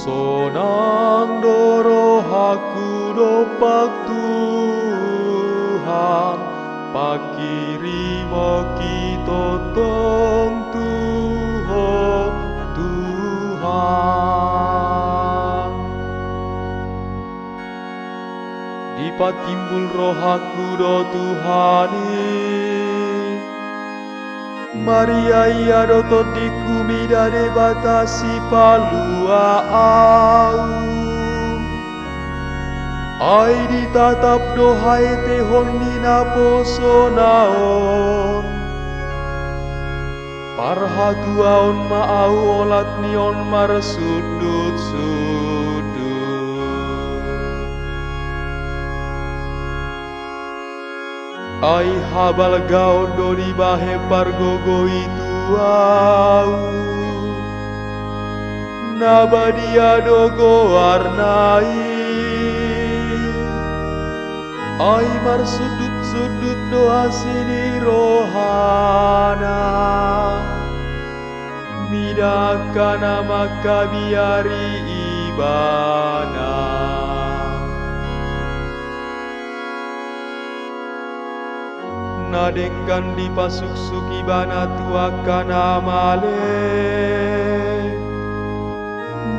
Sonang doro haku dopak Tuhan, pakirimo kita tong Tuhan. Dipatimbul roh haku do Tuhani, Maria ia doto dikumida de batasi palua au. Ai ditatap dohai tehon nina poso naon. Parhatuaon maau olat nion marsudut-sudut. Ai habal gaon do di bahe pargogo itu au. Nabadia dogo arnai. Ai marsudut-sudut doa sini rohana. Midakana maka biari ibana. Nadengkan di pasuk suki bana tuakan amale,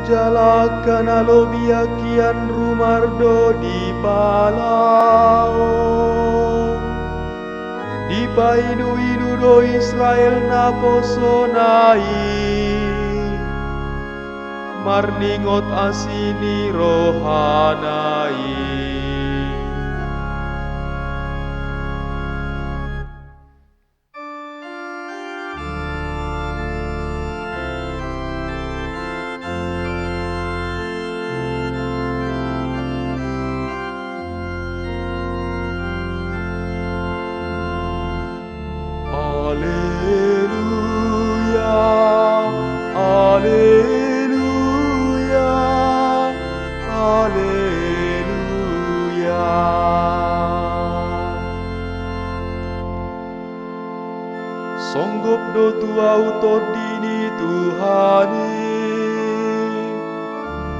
jalakan alobia kian rumardo di palau, di painu-inu do Israel na poso nai, marningot asini rohanai. Alleluia, alleluia, alleluia. Songgop do tuau todini Tuhani,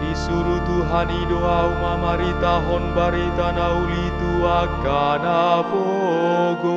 disuruh Tuhani doa mamarita hon barita nauli tuakana pogos.